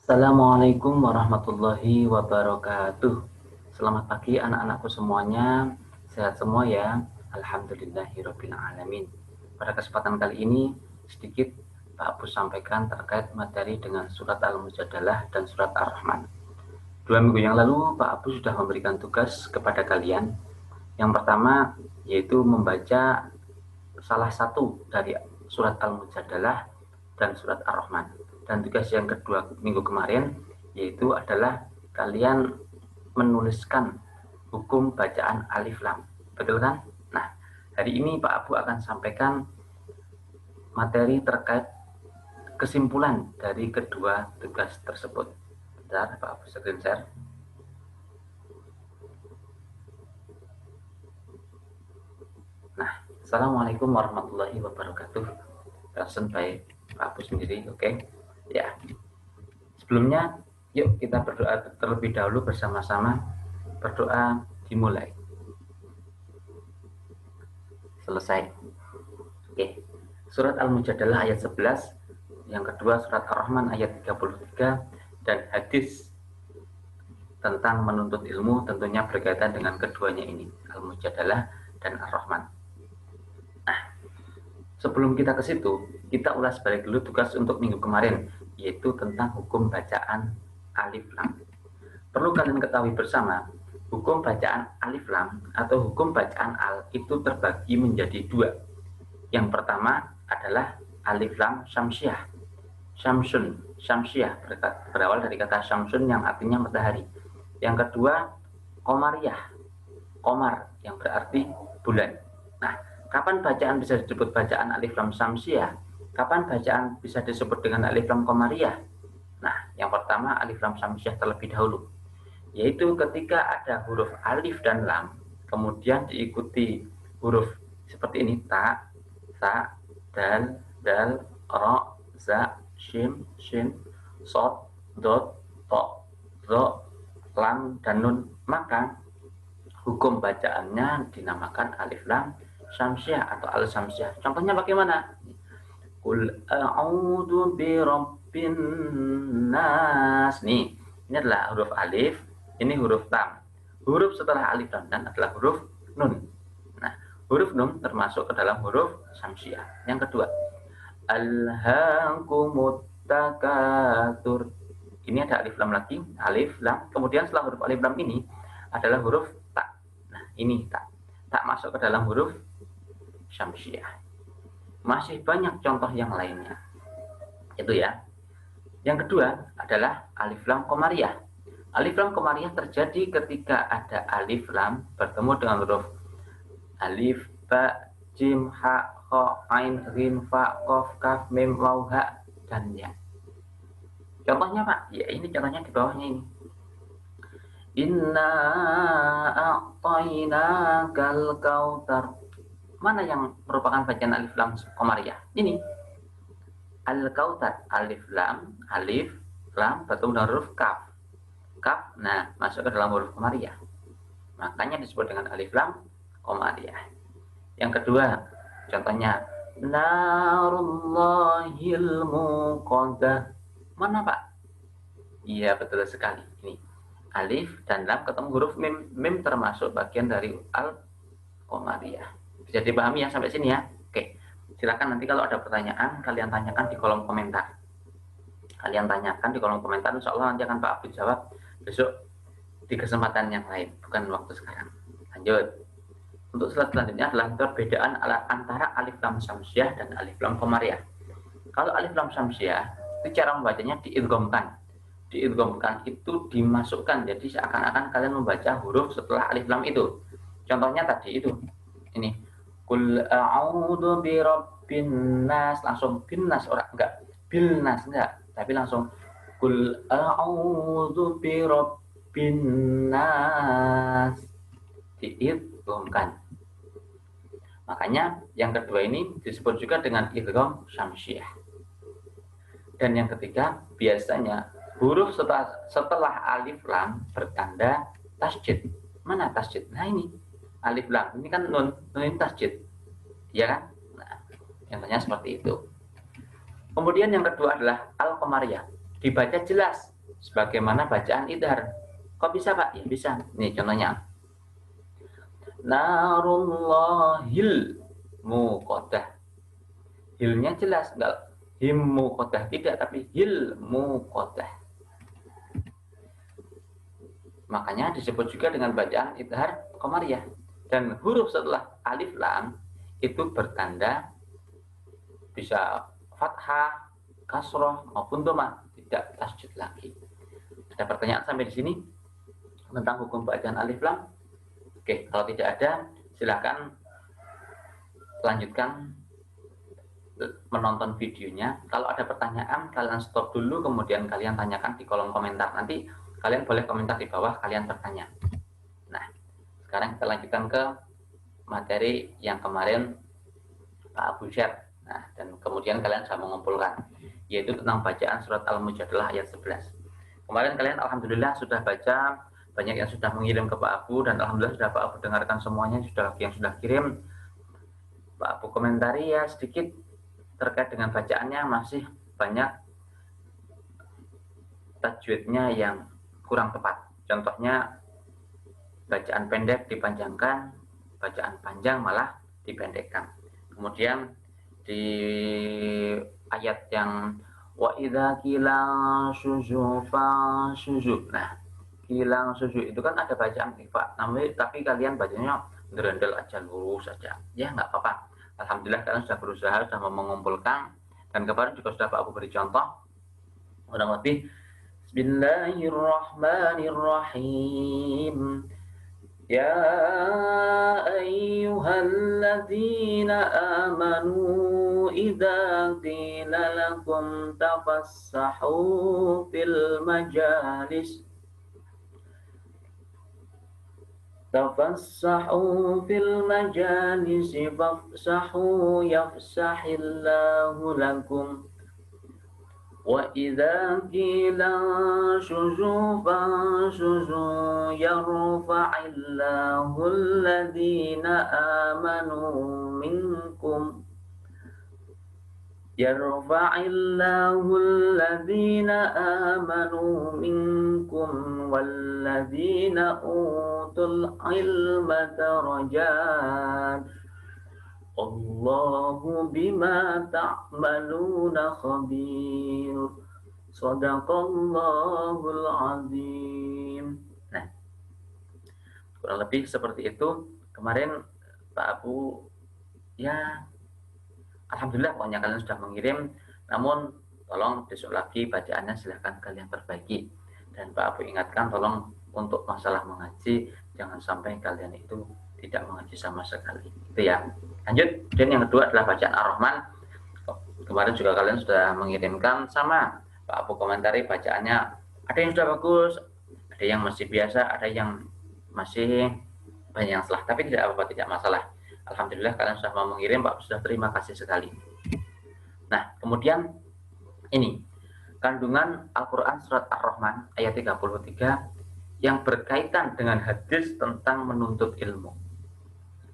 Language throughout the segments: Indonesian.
Assalamualaikum warahmatullahi wabarakatuh. Selamat pagi anak-anakku semuanya. Sehat semua ya. Alhamdulillahirabbil alamin. Pada kesempatan kali ini sedikit Pak Abu sampaikan terkait materi dengan surat Al-Mujadalah dan surat Ar-Rahman. 2 minggu yang lalu Pak Abu sudah memberikan tugas kepada kalian. Yang pertama yaitu membaca salah satu dari surat Al-Mujadalah dan surat Ar-Rahman. Dan tugas yang kedua minggu kemarin yaitu adalah kalian menuliskan hukum bacaan alif lam. Betul kan? Nah, hari ini Pak Abu akan sampaikan materi terkait kesimpulan dari kedua tugas tersebut. Bentar, Pak Abu screen share. Nah, Assalamualaikum warahmatullahi wabarakatuh. Present by Pak Abu sendiri, oke? Ya. Sebelumnya, yuk kita berdoa terlebih dahulu bersama-sama. Berdoa dimulai. Selesai. Oke. Surat Al-Mujadalah ayat 11, yang kedua surat Ar-Rahman ayat 33, dan hadis tentang menuntut ilmu tentunya berkaitan dengan keduanya ini, Al-Mujadalah dan Ar-Rahman. Nah, sebelum kita ke situ, kita ulas balik dulu tugas untuk minggu kemarin, yaitu tentang hukum bacaan alif lam. Perlu kalian ketahui bersama, hukum bacaan alif lam atau hukum bacaan al itu terbagi menjadi dua. Yang pertama adalah alif lam syamsiah. Syamsun, syamsiah berawal dari kata syamsun yang artinya matahari. Yang kedua qamariyah, qamar yang berarti bulan. Nah, kapan bacaan bisa disebut bacaan alif lam syamsiah? Kapan bacaan bisa disebut dengan alif lam qamariyah? Nah, yang pertama alif lam syamsiah terlebih dahulu, yaitu ketika ada huruf alif dan lam, kemudian diikuti huruf seperti ini, ta, sa, dal, ro, za, shin, sod, dot, to, zo, lam, dan nun, maka hukum bacaannya dinamakan alif lam syamsiah atau al syamsiah. Contohnya bagaimana? Qul a'udzu birabbin nas. Nih, ini adalah huruf alif, ini huruf lam. Huruf setelah alif dan adalah huruf nun. Nah, huruf nun termasuk ke dalam huruf syamsiah. Yang kedua, alhaakumut takatsur. Ini ada alif lam lagi, alif lam. Kemudian setelah huruf alif lam ini adalah huruf ta. Nah, ini ta. Tak masuk ke dalam huruf syamsiah. Masih banyak contoh yang lainnya. Itu ya. Yang kedua adalah alif lam qamariyah. Alif lam qamariyah terjadi ketika ada alif lam bertemu dengan huruf alif, ba, jim, ha, kha, ain, ghin, fa, qaf, kaf, mim, waw, ha, dan ya. Contohnya Pak, ya ini contohnya di bawahnya ini. Inna a'tainakal kautsar. Mana yang merupakan bacaan alif lam qamariyah? Ini al-kautsar, alif lam bertemu dengan huruf kaf. Kaf, nah masuk ke dalam huruf qamariyah. Makanya disebut dengan alif lam qamariyah. Yang kedua, contohnya narullahil muqaddah. Mana Pak? Iya betul sekali. Ini alif dan lam ketemu huruf mim. Mim termasuk bagian dari al-qamariyah. Bisa dipahami ya sampai sini ya? Oke, silakan nanti kalau ada pertanyaan kalian tanyakan di kolom komentar. Kalian tanyakan di kolom komentar, insya Allah nanti akan Pak Abdul jawab besok di kesempatan yang lain, bukan waktu sekarang. Lanjut. Untuk slide selanjutnya adalah perbedaan antara alif lam syamsiah dan alif lam qamariyah. Kalau alif lam syamsiah itu cara membacanya diidghamkan. Diidghamkan itu dimasukkan, jadi seakan-akan kalian membaca huruf setelah alif lam itu. Contohnya tadi itu. Ini Qul a'udzu birabbin nas, langsung bin nas, orang enggak bil nas enggak, tapi langsung Qul a'udzu birabbin nas, diidghamkan. Makanya yang kedua ini disebut juga dengan idgham syamsiah. Dan yang ketiga, biasanya huruf setelah alif lam bertanda tasydid. Mana tasydid? Nah ini alif lam, ini kan nun ini tasydid, ya kan? Nah, contohnya seperti itu. Kemudian yang kedua adalah al-qamariyah, dibaca jelas, sebagaimana bacaan idhar. Kok bisa Pak? Ya bisa. Nih contohnya. Narullahil muqaddah. Hilnya jelas, enggak him muqaddah tidak, tapi hil muqaddah. Makanya disebut juga dengan bacaan idhar qamariyah. Dan huruf setelah alif lam itu bertanda bisa fathah, kasroh maupun dhamma, tidak tasjid lagi. Ada pertanyaan sampai di sini tentang hukum bacaan alif lam? Oke, kalau tidak ada, silakan lanjutkan menonton videonya. Kalau ada pertanyaan, kalian stop dulu, kemudian kalian tanyakan di kolom komentar. Nanti kalian boleh komentar di bawah, kalian bertanya. Nah, sekarang kita lanjutkan ke materi yang kemarin Pak Abu share. Nah, dan kemudian kalian sudah mengumpulkan, yaitu tentang bacaan surat Al-Mujadalah ayat 11. Kemarin kalian alhamdulillah sudah baca, banyak yang sudah mengirim ke Pak Abu, dan alhamdulillah sudah Pak Abu dengarkan semuanya, sudah yang sudah kirim. Pak Abu komentari ya sedikit terkait dengan bacaannya, masih banyak tajwidnya yang kurang tepat. Contohnya bacaan pendek dipanjangkan, bacaan panjang malah dipendekkan. Kemudian di ayat yang wa idza qila suzu fa suzu. Nah, kilang suzu itu kan ada bacaan ifa, tapi kalian bacanya gerendel aja, lurus saja. Ya nggak apa-apa. Alhamdulillah kalian sudah berusaha, sudah mengumpulkan, dan kemarin juga sudah Pak Abu beri contoh. Kurang lebih Bismillahirrahmanirrahim. Ya ayyuhalladzina amanu idza qila lakum tafassahu fil majalis fafsahu yafsahillahu lakum wa idza qila shuzu fanshuzu yarfa'illahu alladhina amanu minkum walladzina utul ilma darajat. Allahu bima ta'maluna khabir. Shadaqallahul azim. Nah, kurang lebih seperti itu. Kemarin Pak Abu ya alhamdulillah pokoknya kalian sudah mengirim, namun tolong besok lagi bacaannya silahkan kalian perbaiki. Dan Pak Abu ingatkan tolong untuk masalah mengaji jangan sampai kalian itu tidak mengaji sama sekali. Itu ya. Lanjut, dan yang kedua adalah bacaan Ar-Rahman. Kemarin juga kalian sudah mengirimkan, sama Pak Abu komentari bacaannya. Ada yang sudah bagus, ada yang masih biasa, ada yang masih banyak yang salah. Tapi tidak apa-apa, tidak masalah. Alhamdulillah kalian sudah mau mengirim, Pak, sudah terima kasih sekali. Nah, kemudian ini kandungan Al-Quran surat Ar-Rahman ayat 33 yang berkaitan dengan hadis tentang menuntut ilmu.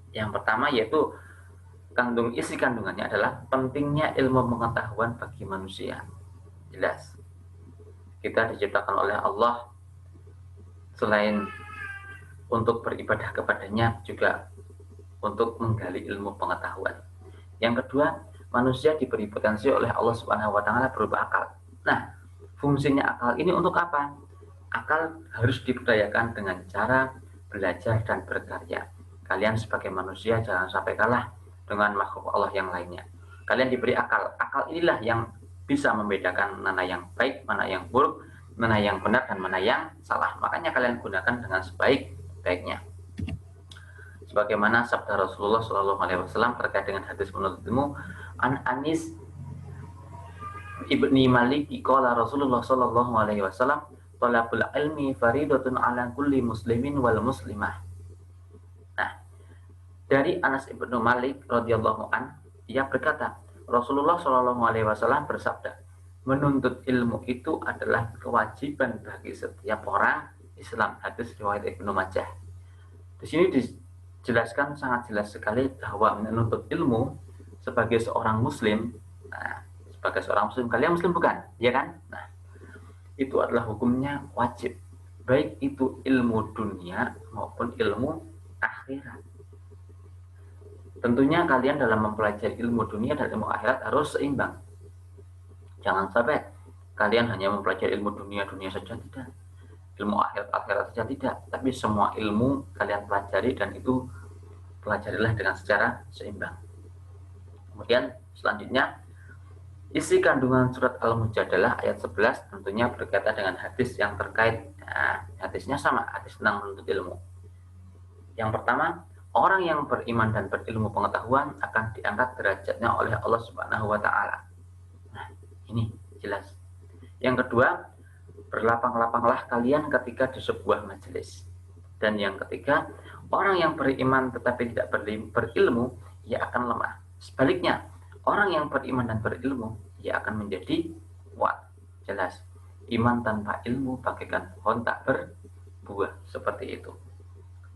Yang pertama yaitu isi kandungannya adalah pentingnya ilmu pengetahuan bagi manusia. Jelas, kita diciptakan oleh Allah selain untuk beribadah kepadanya juga untuk menggali ilmu pengetahuan. Yang kedua, manusia diberi potensi oleh Allah Subhanahu wa taala berupa akal. Nah, fungsinya akal ini untuk apa? Akal harus diberdayakan dengan cara belajar dan berkarya. Kalian sebagai manusia jangan sampai kalah dengan makhluk Allah yang lainnya. Kalian diberi akal. Akal inilah yang bisa membedakan mana yang baik, mana yang buruk, mana yang benar dan mana yang salah. Makanya kalian gunakan dengan sebaik-baiknya. Sebagaimana sabda Rasulullah SAW terkait dengan hadis menuntut ilmu, An Anis ibni Malik qala Rasulullah SAW, talabul ilmi faridatun ala kulli muslimin wal muslimah. Nah, dari Anas ibnu Malik radhiyallahu an, dia berkata, Rasulullah SAW bersabda, menuntut ilmu itu adalah kewajiban bagi setiap orang Islam. Hadis riwayat Ibnu Majah. Di sini dijelaskan sangat jelas sekali bahwa menuntut ilmu sebagai seorang muslim, nah, sebagai seorang muslim, kalian muslim bukan? Ya kan? Nah, itu adalah hukumnya wajib, baik itu ilmu dunia maupun ilmu akhirat. Tentunya kalian dalam mempelajari ilmu dunia dan ilmu akhirat harus seimbang. Jangan sampai kalian hanya mempelajari ilmu dunia saja, tidak. Ilmu akhirat saja tidak, tapi semua ilmu kalian pelajari dan itu pelajarilah dengan secara seimbang. Kemudian selanjutnya, isi kandungan surat Al-Mujadalah ayat 11 tentunya berkaitan dengan hadis yang terkait. Nah, hadisnya sama, hadis tentang menuntut ilmu. Yang pertama, orang yang beriman dan berilmu pengetahuan akan diangkat derajatnya oleh Allah Subhanahu wa taala. Nah, ini jelas. Yang kedua, berlapang-lapanglah kalian ketika di sebuah majelis. Dan yang ketiga, orang yang beriman tetapi tidak berilmu, ia akan lemah. Sebaliknya, orang yang beriman dan berilmu, ia akan menjadi kuat. Jelas, iman tanpa ilmu bagaikan pohon tak berbuah, seperti itu.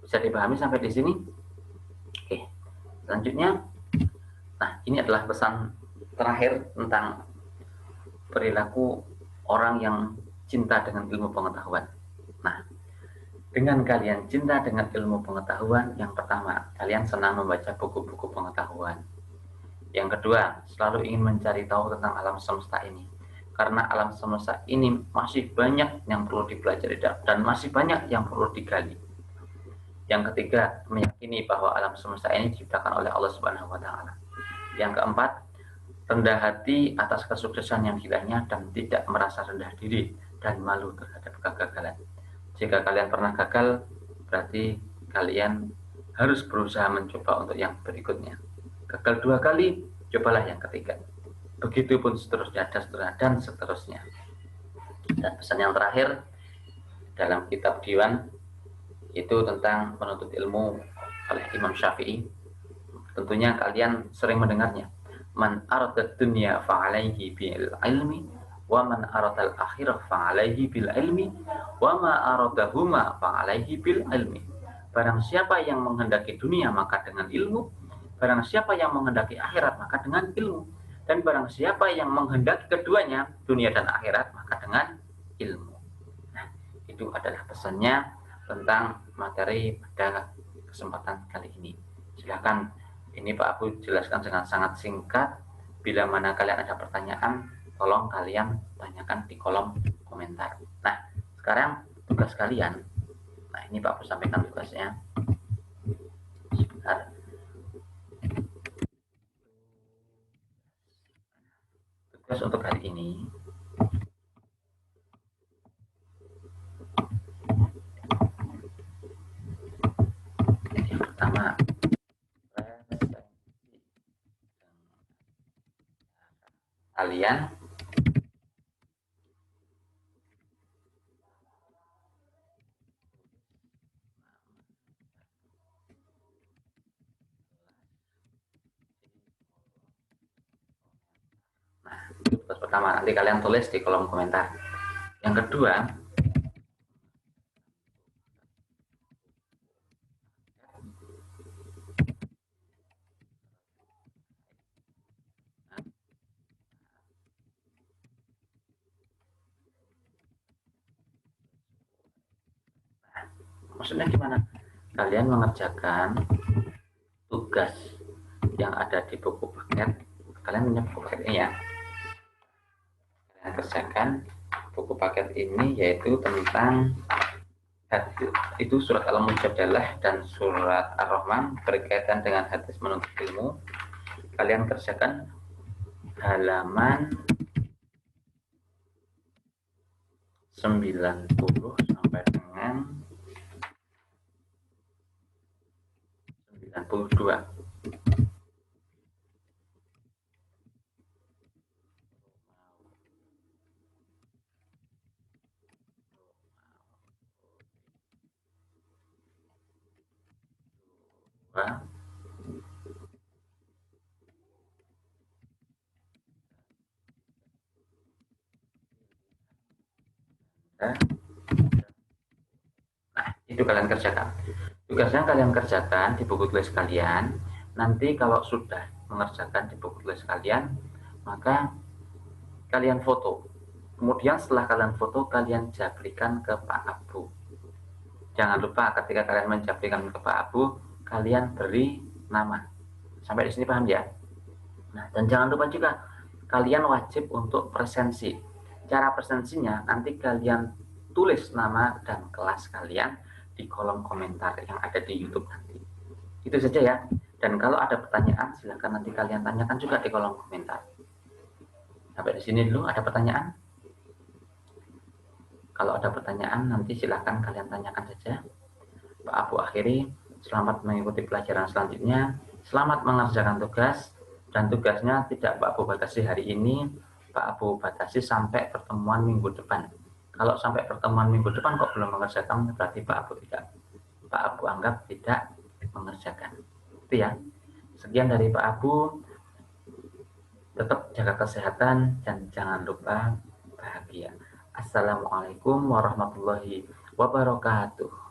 Bisa dipahami sampai di sini? Oke, selanjutnya, nah ini adalah pesan terakhir tentang perilaku orang yang cinta dengan ilmu pengetahuan. Nah, dengan kalian cinta dengan ilmu pengetahuan, yang pertama, kalian senang membaca buku-buku pengetahuan. Yang kedua, selalu ingin mencari tahu tentang alam semesta ini. Karena alam semesta ini masih banyak yang perlu dipelajari dan masih banyak yang perlu digali. Yang ketiga, meyakini bahwa alam semesta ini diciptakan oleh Allah Subhanahu wa taala. Yang keempat, rendah hati atas kesuksesan yang diraihnya dan tidak merasa rendah diri dan malu terhadap kegagalan. Jika kalian pernah gagal, berarti kalian harus berusaha mencoba untuk yang berikutnya. Gagal 2 kali, cobalah yang ketiga. Begitupun seterusnya dan seterusnya. Dan pesan yang terakhir dalam kitab Diwan itu tentang menuntut ilmu oleh Imam Syafi'i. Tentunya kalian sering mendengarnya. Man aradad dunya fa'alaihi bil ilmi wa man aradal akhirah fa'alaihi bil ilmi wa ma aradahuma fa'alaihi bil ilmi. Barang siapa yang menghendaki dunia maka dengan ilmu, barang siapa yang menghendaki akhirat maka dengan ilmu, dan barang siapa yang menghendaki keduanya, dunia dan akhirat, maka dengan ilmu. Nah, itu adalah pesannya tentang materi pada kesempatan kali ini. Silakan, ini Pak Abu jelaskan dengan sangat singkat. Bila mana kalian ada pertanyaan, tolong kalian tanyakan di kolom komentar. Nah, sekarang tugas kalian. Nah, ini Pak Abu sampaikan tugasnya. Sebentar. Tugas untuk hari ini. Yang pertama, kalian tugas pertama, nanti kalian tulis di kolom komentar. Yang kedua, maksudnya gimana? Kalian mengerjakan tugas yang ada di buku paket. Kalian punya buku paket ini ya. Kalian kerjakan buku paket ini, yaitu tentang itu surat Al-Mujadalah dan surat Ar-Rahman berkaitan dengan hadis menuntut ilmu. Kalian kerjakan halaman 90 sampai dengan 92. Nah, itu kalian kerjakan. Tugasnya kalian kerjakan di buku tulis kalian. Nanti kalau sudah mengerjakan di buku tulis kalian, maka kalian foto. Kemudian setelah kalian foto, kalian jabrikan ke Pak Abu. Jangan lupa ketika kalian menjabrikan ke Pak Abu, kalian beri nama. Sampai di sini paham ya? Nah, dan jangan lupa juga kalian wajib untuk presensi. Cara presensinya nanti kalian tulis nama dan kelas kalian di kolom komentar yang ada di YouTube nanti. Itu saja ya. Dan kalau ada pertanyaan, silahkan nanti kalian tanyakan juga di kolom komentar. Sampai di sini dulu, ada pertanyaan? Kalau ada pertanyaan, nanti silahkan kalian tanyakan saja. Pak Abu akhiri, selamat mengikuti pelajaran selanjutnya, selamat mengerjakan tugas, dan tugasnya tidak Pak Abu batasi hari ini, Pak Abu batasi sampai pertemuan minggu depan. Kalau sampai pertemuan minggu depan kok belum mengerjakan, berarti Pak Abu anggap tidak mengerjakan. Itu ya. Sekian dari Pak Abu. Tetap jaga kesehatan dan jangan lupa bahagia. Assalamualaikum warahmatullahi wabarakatuh.